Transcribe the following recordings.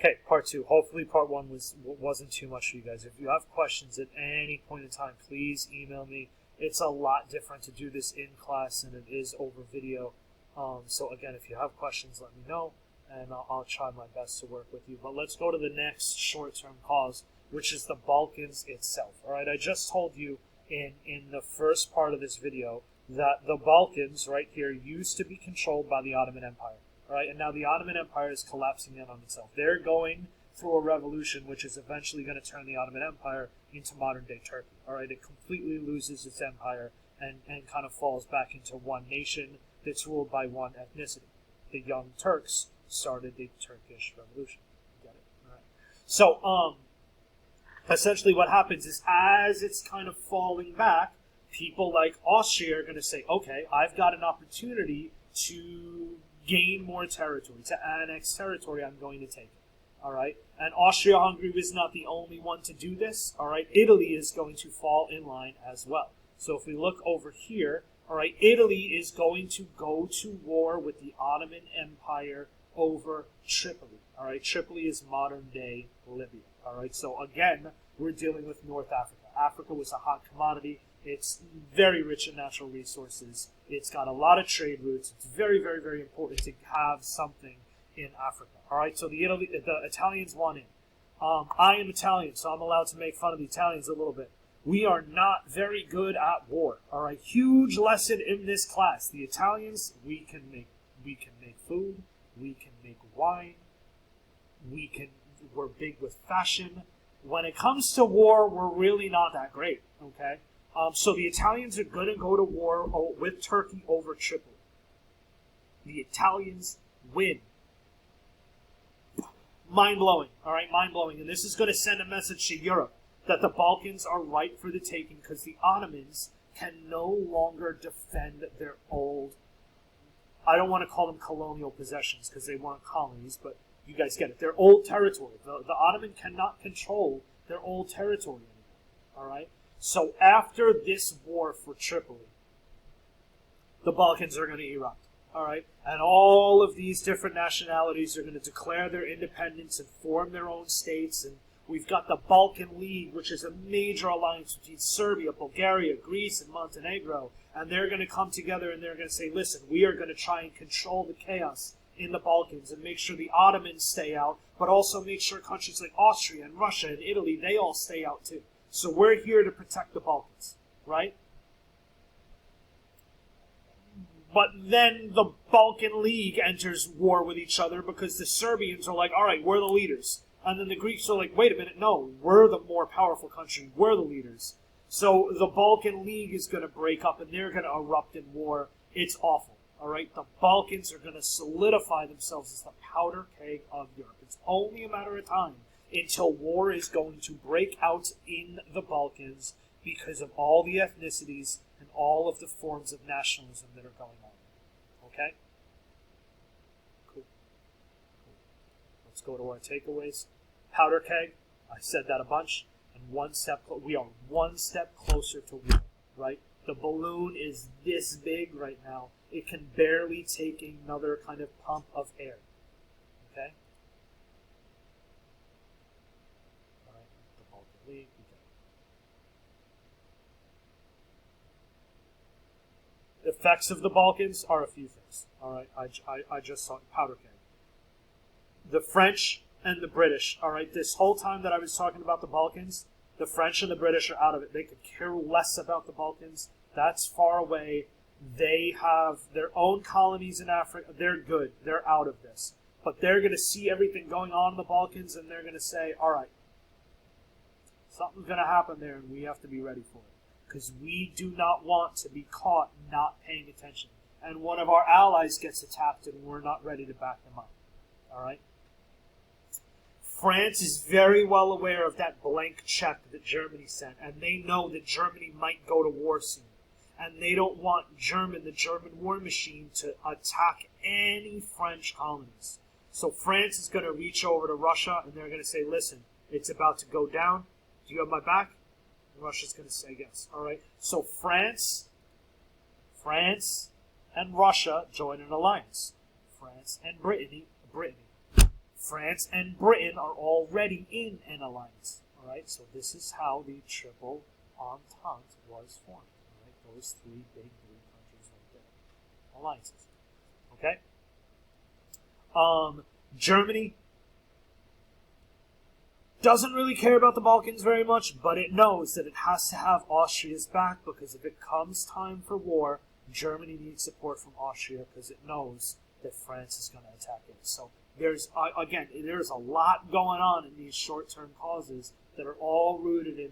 Okay, part 2. Hopefully part 1 wasn't too much for you guys. If you have questions at any point in time, please email me. It's a lot different to do this in class than it is over video. So again, if you have questions, let me know, and I'll try my best to work with you. But let's go to the next short-term cause, which is the Balkans itself. All right, I just told you in the first part of this video that the Balkans right here used to be controlled by the Ottoman Empire. All right, and now the Ottoman Empire is collapsing in on itself. They're going through a revolution which is eventually going to turn the Ottoman Empire into modern-day Turkey. All right, it completely loses its empire and kind of falls back into one nation that's ruled by one ethnicity. The Young Turks started the Turkish Revolution. Get it? All right. So, essentially what happens is as it's kind of falling back, people like Austria are going to say, okay, I've got an opportunity to gain more territory, to annex territory, I'm going to take it. All right? And Austria-Hungary was not the only one to do this. All right? Italy is going to fall in line as well. So if we look over here, all right, Italy is going to go to war with the Ottoman Empire over Tripoli. All right? Tripoli is modern-day Libya. All right? So again, we're dealing with North Africa. Africa was a hot commodity. It's very rich in natural resources. It's got a lot of trade routes. It's very, very, very important to have something in Africa. All right, so the Italians want in. I am Italian, so I'm allowed to make fun of the Italians a little bit. We are not very good at war. All right, huge lesson in this class. The Italians, we can make food, we can make wine, we're big with fashion. When it comes to war, we're really not that great. Okay. So the Italians are going to go to war with Turkey over Tripoli. The Italians win. Mind-blowing, all right, mind-blowing. And this is going to send a message to Europe that the Balkans are ripe for the taking because the Ottomans can no longer defend their old, I don't want to call them colonial possessions because they weren't colonies, but you guys get it. Their old territory. The Ottoman cannot control their old territory anymore, all right? So after this war for Tripoli, the Balkans are going to erupt, all right? And all of these different nationalities are going to declare their independence and form their own states. And we've got the Balkan League, which is a major alliance between Serbia, Bulgaria, Greece, and Montenegro. And they're going to come together and they're going to say, listen, we are going to try and control the chaos in the Balkans and make sure the Ottomans stay out, but also make sure countries like Austria and Russia and Italy, they all stay out too. So we're here to protect the Balkans, right? But then the Balkan League enters war with each other because the Serbians are like, all right, we're the leaders. And then the Greeks are like, wait a minute, no, we're the more powerful country. We're the leaders. So the Balkan League is going to break up and they're going to erupt in war. It's awful, all right? The Balkans are going to solidify themselves as the powder keg of Europe. It's only a matter of time until war is going to break out in the Balkans because of all the ethnicities and all of the forms of nationalism that are going on. Okay? Cool. Let's go to our takeaways. Powder keg, I said that a bunch, and we are one step closer to war, right? The balloon is this big right now. It can barely take another kind of pump of air. Okay? League. The effects of the Balkans are a few things. All right, I just saw powder keg. The French and the British. All right, this whole time that I was talking about the Balkans, the French and the British are out of it. They could care less about the Balkans. That's far away. They have their own colonies in Africa. They're good. They're out of this. But they're going to see everything going on in the Balkans, and they're going to say, all right, something's going to happen there, and we have to be ready for it. Because we do not want to be caught not paying attention. And one of our allies gets attacked, and we're not ready to back them up. All right? France is very well aware of that blank check that Germany sent, and they know that Germany might go to war soon. And they don't want the German war machine, to attack any French colonies. So France is going to reach over to Russia, and they're going to say, listen, it's about to go down. Do you have my back? And Russia's going to say yes. All right. So France and Russia join an alliance. France and Britain. France and Britain are already in an alliance. All right, so this is how the Triple Entente was formed. All right, those three big blue countries right there, alliances. Okay. Germany doesn't really care about the Balkans very much, but it knows that it has to have Austria's back, because if it comes time for war, Germany needs support from Austria, because it knows that France is going to attack it. So there's a lot going on in these short-term causes that are all rooted in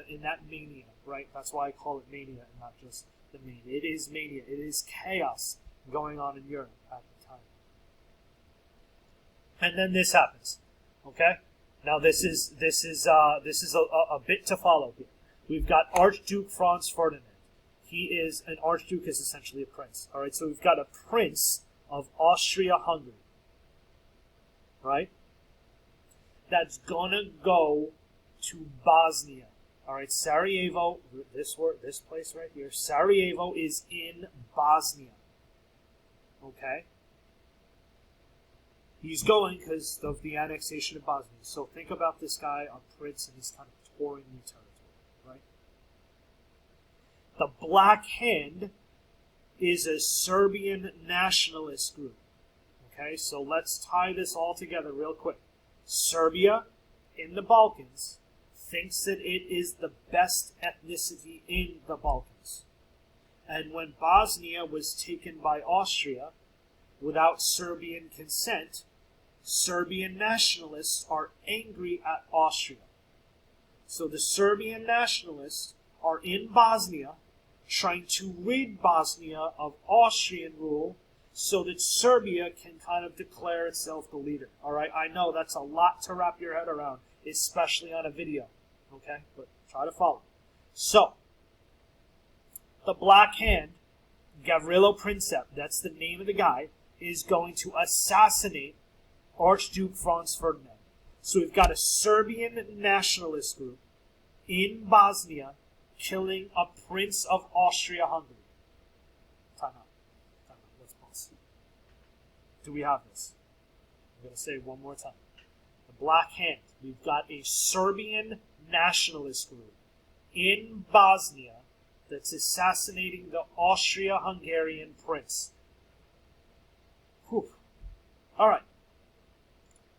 in that mania, right? That's why I call it mania and not just the mania. It is mania. It is chaos going on in Europe at the time. And then this happens. Okay? Now this is a bit to follow here. We've got Archduke Franz Ferdinand. An archduke is essentially a prince. All right, so we've got a prince of Austria-Hungary, right? That's gonna go to Bosnia. All right, Sarajevo. This place right here. Sarajevo is in Bosnia. Okay. He's going because of the annexation of Bosnia. So think about this guy, a prince, and he's kind of touring new territory, right? The Black Hand is a Serbian nationalist group. Okay, so let's tie this all together real quick. Serbia in the Balkans thinks that it is the best ethnicity in the Balkans. And when Bosnia was taken by Austria without Serbian consent, Serbian nationalists are angry at Austria. So the Serbian nationalists are in Bosnia trying to rid Bosnia of Austrian rule so that Serbia can kind of declare itself the leader. All right, I know that's a lot to wrap your head around, especially on a video. Okay, but try to follow. So, the Black Hand, Gavrilo Princip, that's the name of the guy, is going to assassinate Archduke Franz Ferdinand. So we've got a Serbian nationalist group in Bosnia killing a prince of Austria-Hungary. Time out. Let's pause. Do we have this? I'm going to say it one more time. The Black Hand. We've got a Serbian nationalist group in Bosnia that's assassinating the Austria-Hungarian prince. Whew. All right.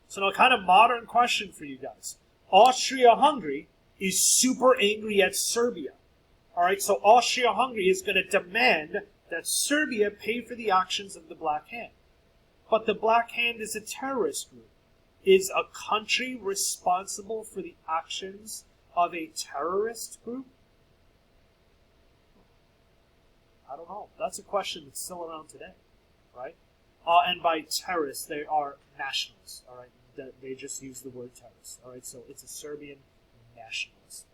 So now a kind of modern question for you guys. Austria-Hungary is super angry at Serbia. All right, so Austria-Hungary is going to demand that Serbia pay for the actions of the Black Hand. But the Black Hand is a terrorist group. Is a country responsible for the actions of a terrorist group? I don't know. That's a question that's still around today, right? And by terrorists, they are nationalists, all right? They just use the word terrorist, all right? So it's a Serbian nationalist,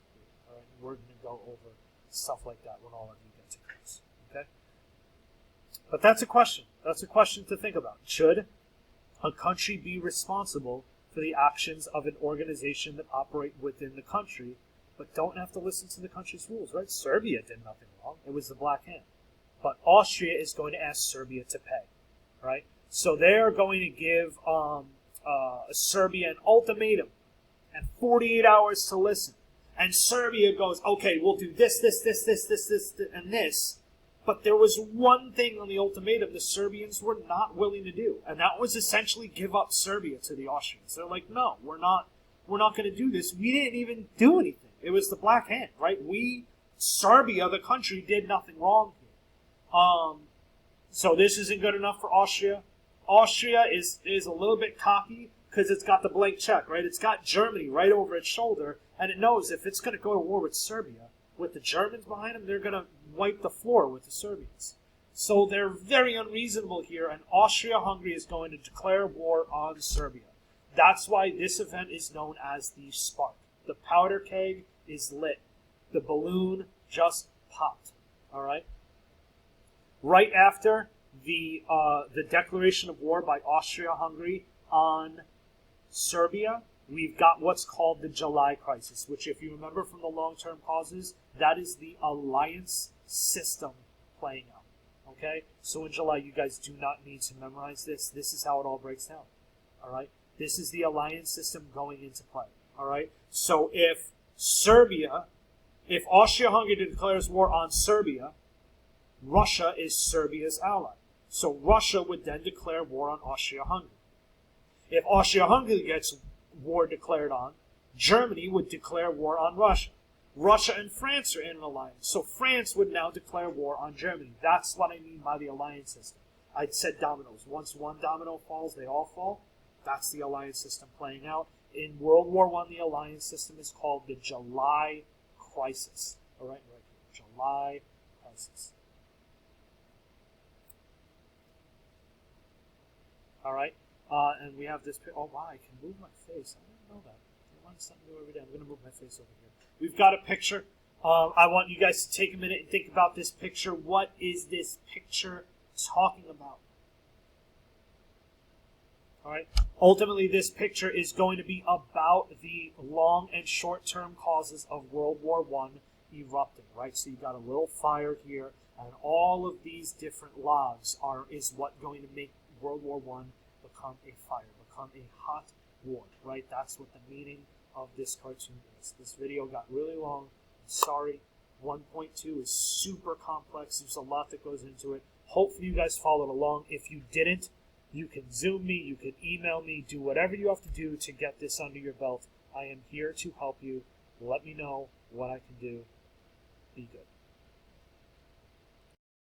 all right? We're going to go over stuff like that when all of you get to class, okay? But that's a question. That's a question to think about. Should a country be responsible for the actions of an organization that operate within the country, but don't have to listen to the country's rules, right? Serbia did nothing wrong. It was the Black Hand. But Austria is going to ask Serbia to pay, right? So they are going to give Serbia an ultimatum and 48 hours to listen. And Serbia goes, okay, we'll do this, and this. But there was one thing on the ultimatum the Serbians were not willing to do, and that was essentially give up Serbia to the Austrians. They're like, no, we're not going to do this. We didn't even do anything. It was the Black Hand, right? Serbia, the country, did nothing wrong here. So this isn't good enough for Austria. Austria is a little bit cocky because it's got the blank check, right? It's got Germany right over its shoulder, and it knows if it's going to go to war with Serbia, with the Germans behind them, they're going to wipe the floor with the Serbians. So they're very unreasonable here, and Austria-Hungary is going to declare war on Serbia. That's why this event is known as the spark. The powder keg is lit. The balloon just popped. All right? Right after the declaration of war by Austria-Hungary on Serbia, we've got what's called the July crisis, which, if you remember from the long-term causes, that is the alliance system playing out. Okay? So in July, you guys do not need to memorize this. This is how it all breaks down. All right? This is the alliance system going into play. All right. So if Austria-Hungary declares war on Serbia, Russia is Serbia's ally. So Russia would then declare war on Austria-Hungary. If Austria-Hungary gets war declared on, Germany would declare war on Russia. Russia and France are in an alliance, so France would now declare war on Germany. That's what I mean by the alliance system. I said dominoes. Once one domino falls, they all fall. That's the alliance system playing out. In World War I, the alliance system is called the July Crisis. All right here. July Crisis. All right, and we have this. Oh wow, I can move my face. I didn't know that. I learn something new every day. I'm going to move my face over here. We've got a picture. I want you guys to take a minute and think about this picture. What is this picture talking about? All right. Ultimately, this picture is going to be about the long and short-term causes of World War I erupting. Right. So you've got a little fire here, and all of these different logs is what going to make World War I become a fire, become a hot war, right? That's what the meaning of this cartoon is. This video got really long. I'm sorry. 1.2 is super complex. There's a lot that goes into it. Hopefully you guys followed along. If you didn't, you can Zoom me, you can email me, do whatever you have to do to get this under your belt. I am here to help you. Let me know what I can do. Be good.